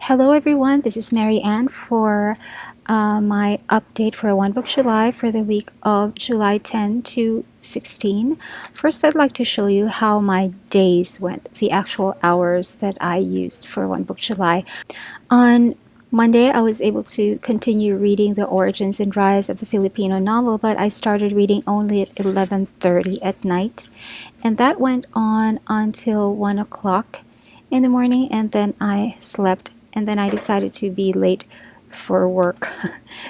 Hello everyone, this is Mary Ann for my update for One Book July for the week of July 10 to 16. First, I'd like to show you how my days went, the actual hours that I used for One Book July. On Monday, I was able to continue reading The Origins and Rise of the Filipino Novel, but I started reading only at 11:30 at night, and that went on until 1 o'clock in the morning, and then I slept, and then I decided to be late for work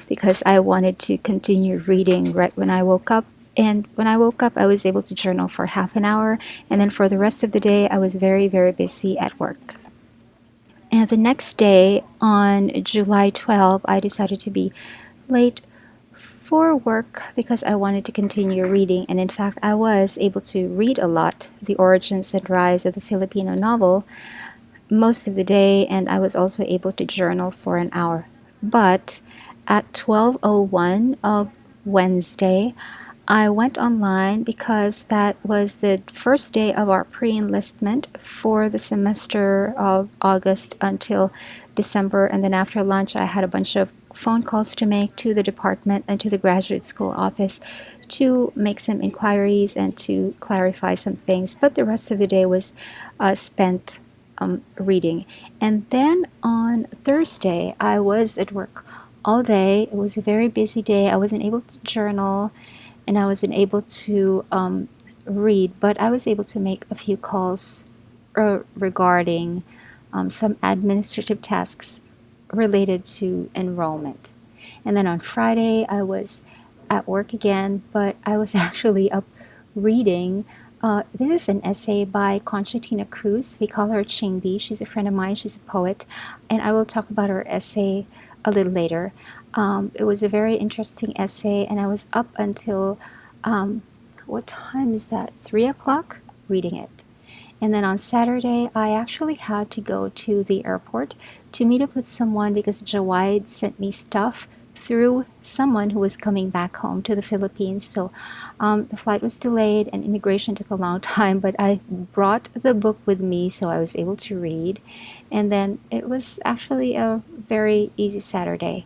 because I wanted to continue reading right when I woke up. And when I woke up, I was able to journal for half an hour, and then for the rest of the day, I was very, very busy at work. And the next day, on July 12, I decided to be late for work because I wanted to continue reading. And in fact, I was able to read a lot, The Origins and Rise of the Filipino Novel, most of the day, and I was also able to journal for an hour. But at 12:01 of Wednesday, I went online because that was the first day of our pre-enlistment for the semester of August until December, and then after lunch I had a bunch of phone calls to make to the department and to the graduate school office to make some inquiries and to clarify some things, but the rest of the day was spent reading. And then on Thursday, I was at work all day. It was a very busy day. I wasn't able to journal and I wasn't able to read, but I was able to make a few calls regarding some administrative tasks related to enrollment. And then on Friday, I was at work again, but I was actually up reading. This is an essay by Conchatina Cruz. We call her Chingbi. She's a friend of mine. She's a poet, and I will talk about her essay a little later. It was a very interesting essay, and I was up until what time is that? 3 o'clock reading it. And then on Saturday, I actually had to go to the airport to meet up with someone because Jawide sent me stuff through someone who was coming back home to the Philippines. So the flight was delayed and immigration took a long time, but I brought the book with me so I was able to read. And then it was actually a very easy Saturday.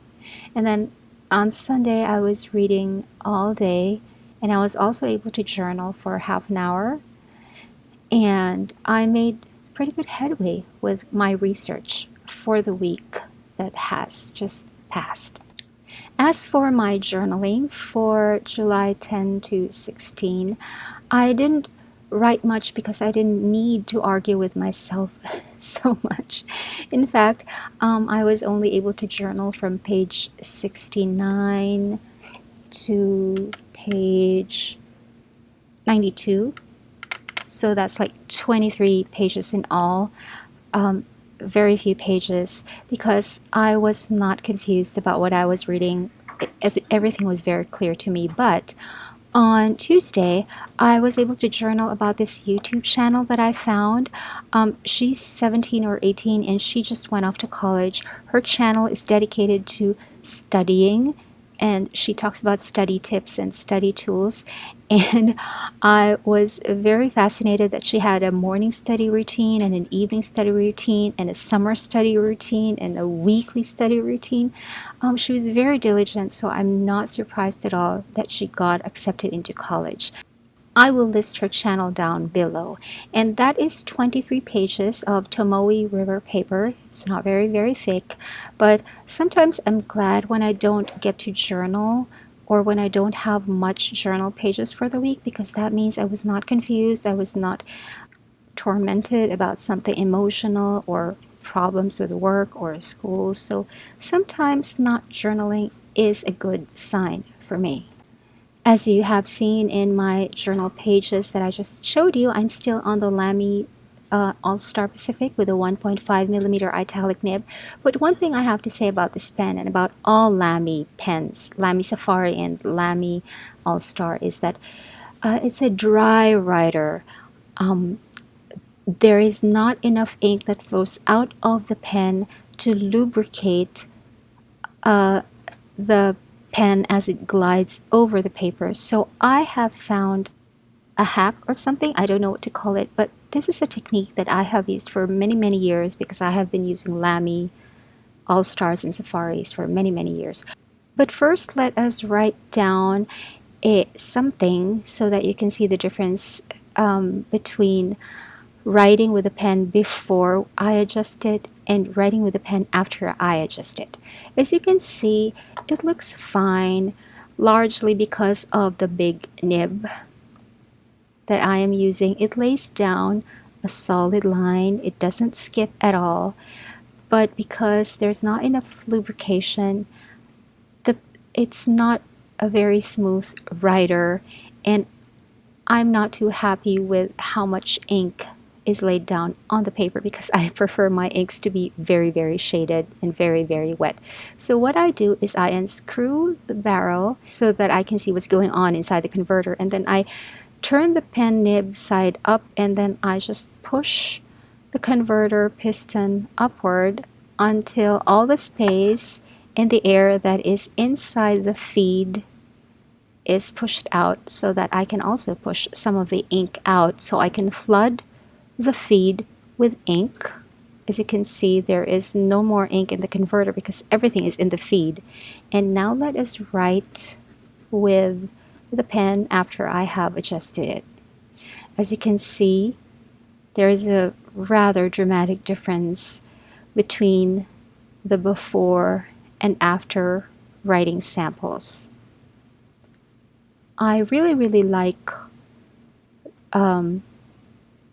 And then on Sunday, I was reading all day, and I was also able to journal for half an hour. And I made pretty good headway with my research for the week that has just passed. As for my journaling for July 10 to 16, I didn't write much because I didn't need to argue with myself so much. In fact, I was only able to journal from page 69 to page 92. So that's like 23 pages in all. Very few pages because I was not confused about what I was reading. Everything was very clear to me. But on Tuesday, I was able to journal about this YouTube channel that I found. She's 17 or 18 and she just went off to college. Her channel is dedicated to studying, and she talks about study tips and study tools. And I was very fascinated that she had a morning study routine and an evening study routine and a summer study routine and a weekly study routine. She was very diligent, so I'm not surprised at all that she got accepted into college. I will list her channel down below. And that is 23 pages of Tomoe River paper. It's not very, very thick, but sometimes I'm glad when I don't get to journal or when I don't have much journal pages for the week because that means I was not confused, I was not tormented about something emotional or problems with work or school. So sometimes not journaling is a good sign for me. As you have seen in my journal pages that I just showed you, I'm still on the Lamy All-Star Pacific with a 1.5 millimeter italic nib. But one thing I have to say about this pen and about all Lamy pens, Lamy Safari and Lamy All-Star, is that it's a dry writer. There is not enough ink that flows out of the pen to lubricate the pen as it glides over the paper. So I have found a hack or something, I don't know what to call it, but this is a technique that I have used for many, many years because I have been using Lamy All Stars and Safaris for many, many years. But first, let us write down something so that you can see the difference between writing with a pen before I adjust it and writing with a pen after I adjust it. As you can see, it looks fine, largely because of the big nib that I am using. It lays down a solid line. It doesn't skip at all. But because there's not enough lubrication, it's not a very smooth writer, and I'm not too happy with how much ink is laid down on the paper because I prefer my inks to be very, very shaded and very, very wet. So what I do is I unscrew the barrel so that I can see what's going on inside the converter, and then I turn the pen nib side up, and then I just push the converter piston upward until all the space and the air that is inside the feed is pushed out, so that I can also push some of the ink out, so I can flood the feed with ink. As you can see, there is no more ink in the converter because everything is in the feed. And now let us write with the pen after I have adjusted it. As you can see, there is a rather dramatic difference between the before and after writing samples. I really, really like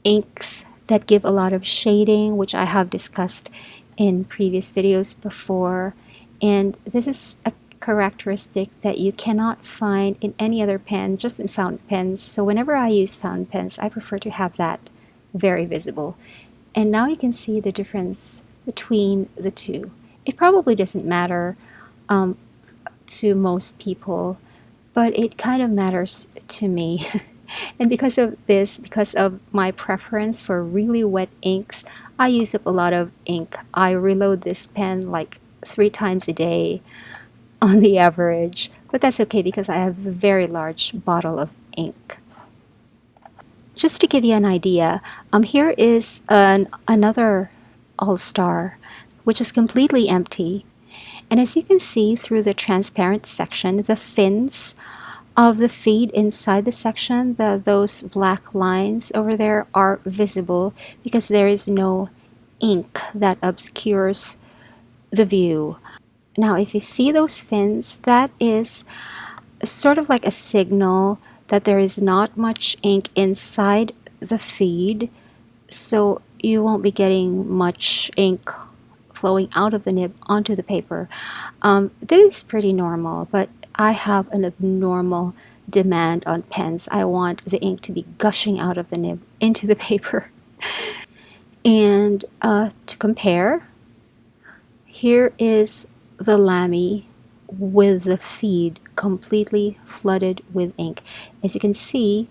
inks that give a lot of shading, which I have discussed in previous videos before. And this is a characteristic that you cannot find in any other pen, just in fountain pens. So whenever I use fountain pens, I prefer to have that very visible. And now you can see the difference between the two. It probably doesn't matter to most people, but it kind of matters to me. And because of this, because of my preference for really wet inks, I use up a lot of ink. I reload this pen like 3 times a day on the average, but that's okay because I have a very large bottle of ink. Just to give you an idea, here is another All-Star, which is completely empty. And as you can see through the transparent section, the fins of the feed inside the section, those black lines over there are visible because there is no ink that obscures the view. Now, if you see those fins, that is sort of like a signal that there is not much ink inside the feed, so you won't be getting much ink flowing out of the nib onto the paper. This is pretty normal, but I have an abnormal demand on pens. I want the ink to be gushing out of the nib into the paper. And to compare, here is the Lamy with the feed completely flooded with ink. As you can see,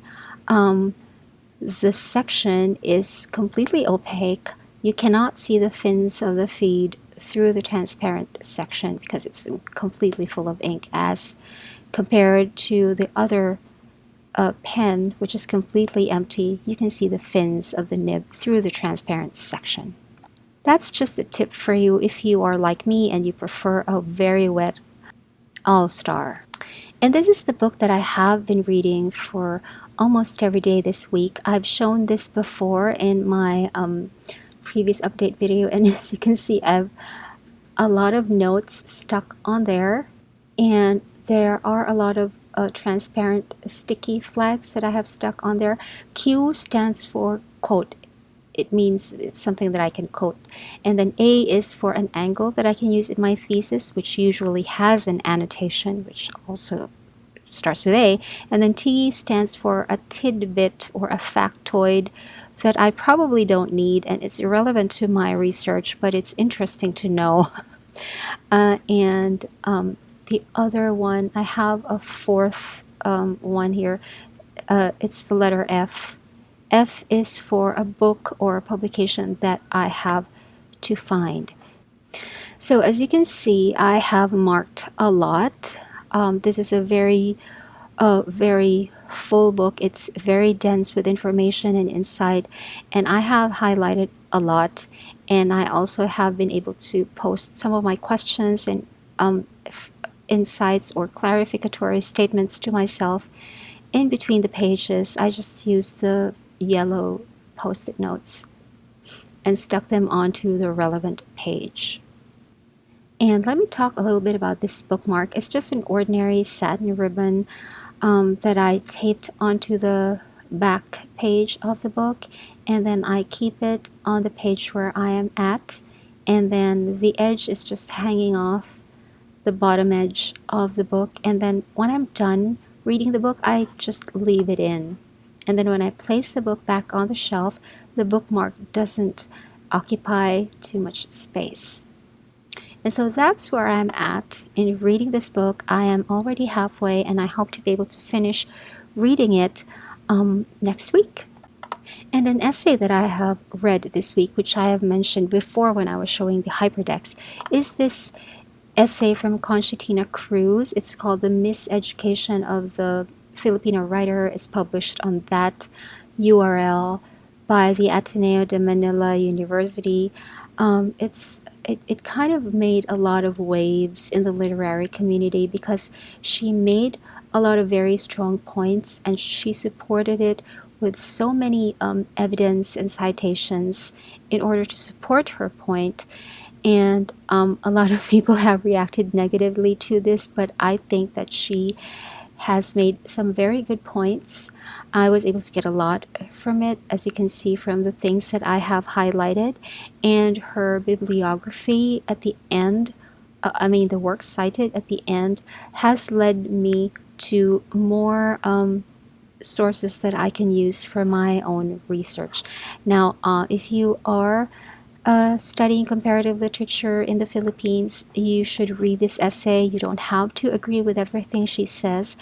the section is completely opaque. You cannot see the fins of the feed through the transparent section because it's completely full of ink, as compared to the other pen, which is completely empty. You can see the fins of the nib through the transparent section. That's just a tip for you if you are like me and you prefer a very wet All-Star. And this is the book that I have been reading for almost every day this week. I've shown this before in my previous update video, and as you can see, I have a lot of notes stuck on there, and there are a lot of transparent sticky flags that I have stuck on there. Q stands for quote. It means it's something that I can quote. And then A is for an angle that I can use in my thesis, which usually has an annotation, which also starts with A. And then T stands for a tidbit or a factoid that I probably don't need, and it's irrelevant to my research, but it's interesting to know. The other one, I have a fourth one here. It's the letter F. F is for a book or a publication that I have to find. So as you can see, I have marked a lot. This is a very full book. It's very dense with information and insight, and I have highlighted a lot. And I also have been able to post some of my questions and insights or clarificatory statements to myself in between the pages. I just used the yellow post-it notes and stuck them onto the relevant page. And let me talk a little bit about this bookmark. It's just an ordinary satin ribbon that I taped onto the back page of the book, and then I keep it on the page where I am at, and then the edge is just hanging off the bottom edge of the book, and then when I'm done reading the book, I just leave it in. And then when I place the book back on the shelf, the bookmark doesn't occupy too much space. And so that's where I'm at in reading this book. I am already halfway, and I hope to be able to finish reading it next week. And an essay that I have read this week, which I have mentioned before when I was showing the hypertext, is this essay from Conchitina Cruz. It's called The Miseducation of the Filipino Writer. It's published on that URL by the Ateneo de Manila University. It kind of made a lot of waves in the literary community because she made a lot of very strong points, and she supported it with so many evidence and citations in order to support her point. And a lot of people have reacted negatively to this, but I think that she has made some very good points. I was able to get a lot from it, as you can see from the things that I have highlighted, and her bibliography at the end, the works cited at the end, has led me to more sources that I can use for my own research. Now, if you are studying comparative literature in the Philippines, you should read this essay. You don't have to agree with everything she says,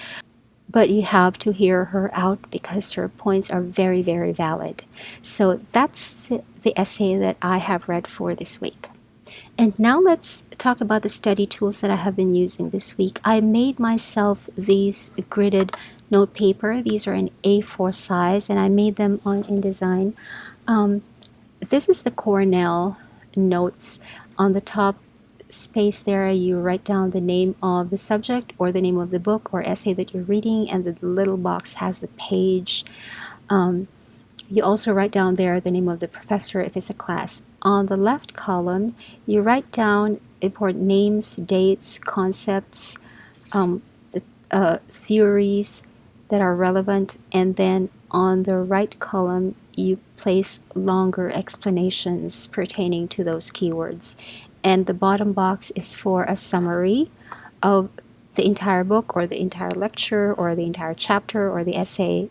but you have to hear her out because her points are very, very valid. So that's the essay that I have read for this week. And now let's talk about the study tools that I have been using this week. I made myself these gridded note paper. These are in A4 size, and I made them on InDesign. This is the Cornell Notes. On the top space there, you write down the name of the subject or the name of the book or essay that you're reading, and the little box has the page. You also write down there the name of the professor if it's a class. On the left column, you write down important names, dates, concepts, theories that are relevant, and then on the right column, you place longer explanations pertaining to those keywords. And the bottom box is for a summary of the entire book or the entire lecture or the entire chapter or the essay.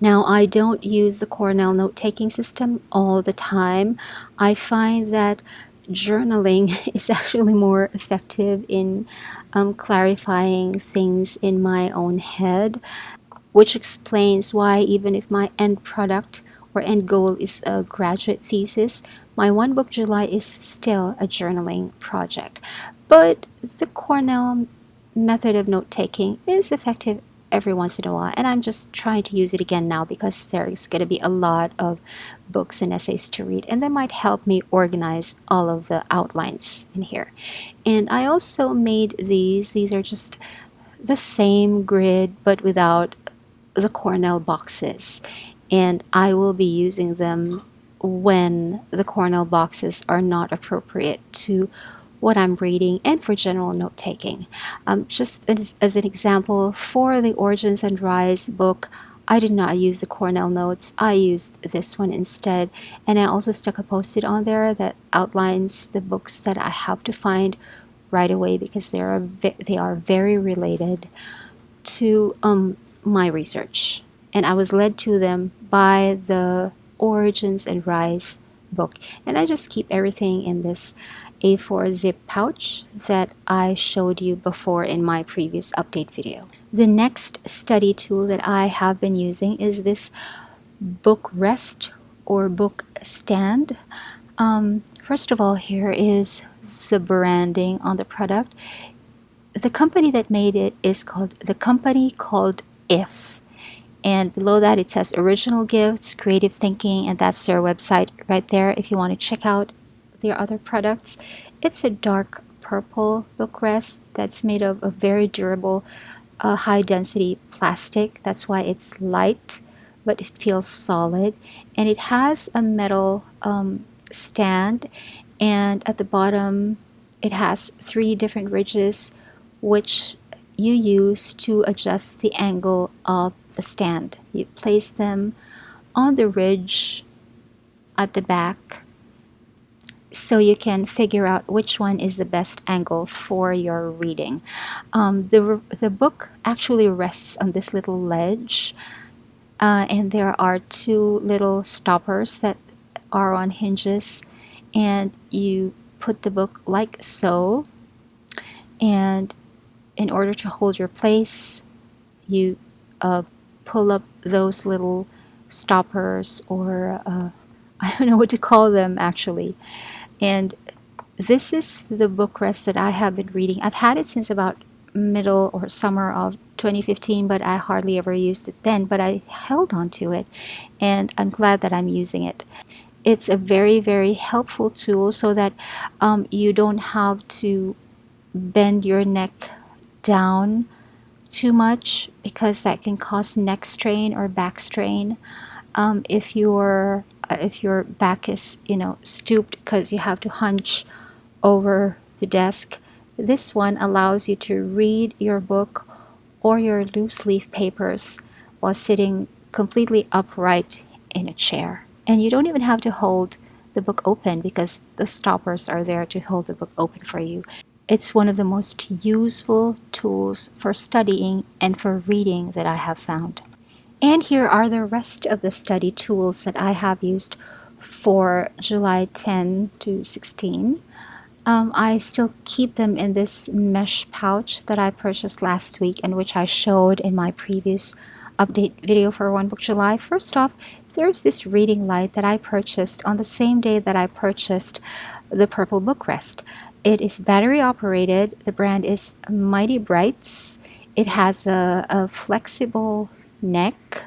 Now, I don't use the Cornell note-taking system all the time. I find that journaling is actually more effective in clarifying things in my own head, which explains why even if my end product or end goal is a graduate thesis, my one book July is still a journaling project. But the Cornell method of note-taking is effective every once in a while, and I'm just trying to use it again now because there's going to be a lot of books and essays to read, and that might help me organize all of the outlines in here. And I also made these are just the same grid but without the Cornell boxes, and I will be using them when the Cornell boxes are not appropriate to what I'm reading and for general note taking. Just as an example, for the Origins and Rise book, I did not use the Cornell notes. I used this one instead, and I also stuck a post-it on there that outlines the books that I have to find right away because they are very related to my research, and I was led to them by the Origins and Rise book. And I just keep everything in this A4 zip pouch that I showed you before in my previous update video. The next study tool that I have been using is this book rest or book stand. First of all, here is the branding on the product. The company that made it is called If, and below that it says Original Gifts, Creative Thinking, and that's their website right there if you want to check out their other products. It's a dark purple bookrest that's made of a very durable, high density plastic. That's why it's light, but it feels solid. And it has a metal stand, and at the bottom, it has three different ridges, which you use to adjust the angle of the stand. You place them on the ridge at the back so you can figure out which one is the best angle for your reading. The book actually rests on this little ledge, and there are two little stoppers that are on hinges, and you put the book like so, and in order to hold your place, you uh, pull up those little stoppers, or I don't know what to call them actually. And this is the book rest that I have been reading. I've had it since about middle or summer of 2015, but I hardly ever used it then. But I held on to it, and I'm glad that I'm using it. It's a very, very helpful tool so that you don't have to bend your neck down too much, because that can cause neck strain or back strain. If your back is stooped because you have to hunch over the desk, this one allows you to read your book or your loose leaf papers while sitting completely upright in a chair. And you don't even have to hold the book open because the stoppers are there to hold the book open for you. It's one of the most useful tools for studying and for reading that I have found. And here are the rest of the study tools that I have used for July 10 to 16. I still keep them in this mesh pouch that I purchased last week and which I showed in my previous update video for One Book July. First off, there's this reading light that I purchased on the same day that I purchased the purple book rest. It is battery operated. The brand is Mighty Brights. It has a flexible neck,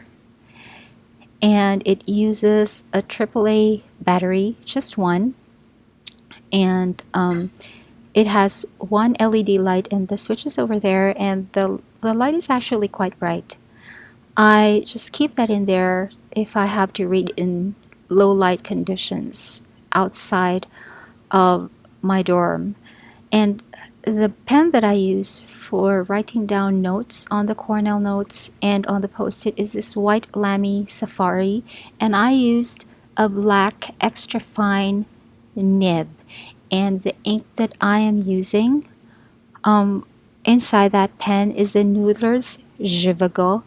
and it uses a AAA battery, just one, and it has one LED light, and the switch is over there, and the light is actually quite bright. I just keep that in there if I have to read in low light conditions outside of my dorm. And the pen that I use for writing down notes on the Cornell Notes and on the post-it is this white Lamy Safari, and I used a black extra fine nib. And the ink that I am using inside that pen is the Noodler's Jivago,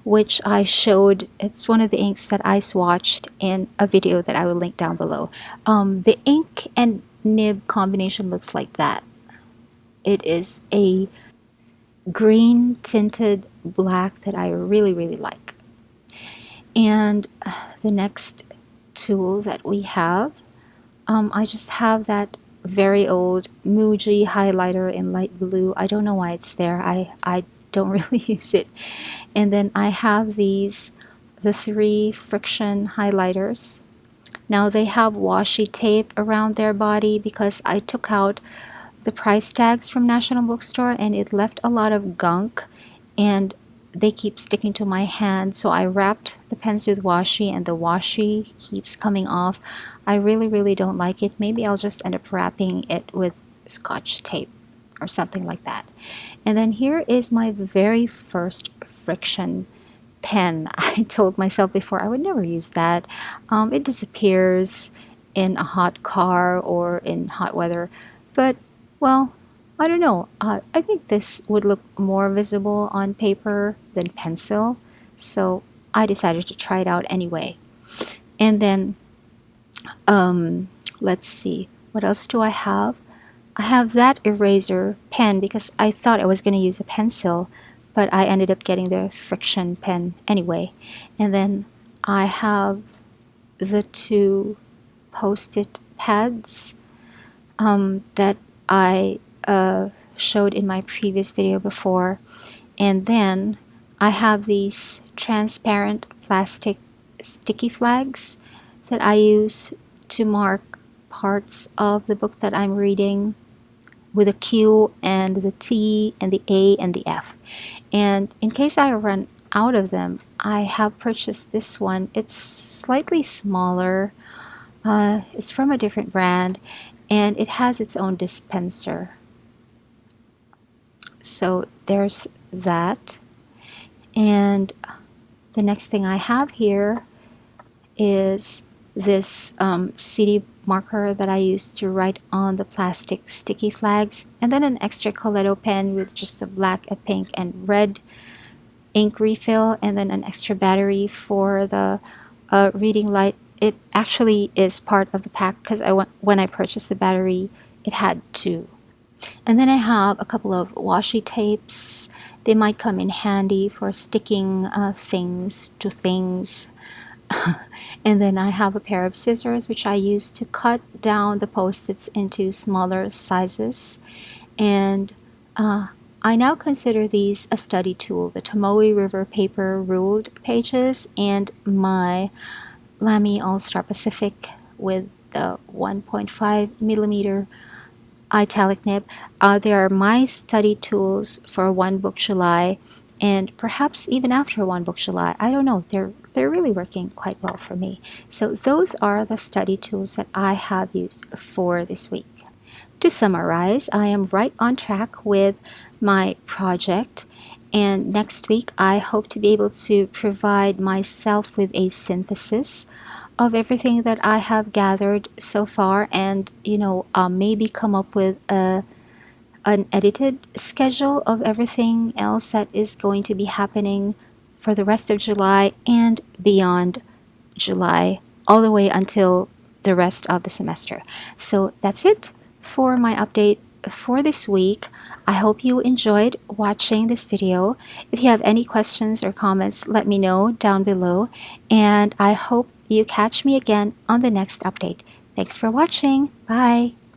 which I showed. It's one of the inks that I swatched in a video that I will link down below. The ink and nib combination looks like that. It is a green tinted black that I really, really like. And the next tool that we have, I just have that very old Muji highlighter in light blue. I don't know why it's there. I don't really use it. And then I have the 3 friction highlighters. Now they have washi tape around their body because I took out the price tags from National Bookstore and it left a lot of gunk, and they keep sticking to my hand, so I wrapped the pens with washi and the washi keeps coming off. I really, really don't like it. Maybe I'll just end up wrapping it with scotch tape or something like that. And then here is my very first friction pen. I told myself before I would never use that. It disappears in a hot car or in hot weather. But, well, I don't know. I think this would look more visible on paper than pencil. So I decided to try it out anyway. And then, let's see. What else do I have? I have that eraser pen because I thought I was going to use a pencil, but I ended up getting the friction pen anyway. And then I have the 2 post-it pads that I showed in my previous video before. And then I have these transparent plastic sticky flags that I use to mark parts of the book that I'm reading with a Q and the T and the A and the F. And in case I run out of them, I have purchased this one. It's slightly smaller. It's from a different brand, and it has its own dispenser. So there's that. And the next thing I have here is this CD marker that I used to write on the plastic sticky flags, and then an extra Coletto pen with just a black, a pink, and red ink refill, and then an extra battery for the reading light. It actually is part of the pack because when I purchased the battery, it had two. And then I have a couple of washi tapes. They might come in handy for sticking things to things. And then I have a pair of scissors which I use to cut down the post-its into smaller sizes. And I now consider these a study tool, the Tomoe River paper ruled pages and my Lamy All-Star Pacific with the 1.5 millimeter italic nib. They are my study tools for One Book July, and perhaps even after One Book July. I don't know. They're really working quite well for me. So those are the study tools that I have used for this week. To summarize, I am right on track with my project, and next week I hope to be able to provide myself with a synthesis of everything that I have gathered so far, and maybe come up with an edited schedule of everything else that is going to be happening for the rest of July and beyond July, all the way until the rest of the semester. So that's it for my update for this week. I hope you enjoyed watching this video. If you have any questions or comments, let me know down below, and I hope you catch me again on the next update. Thanks for watching. Bye.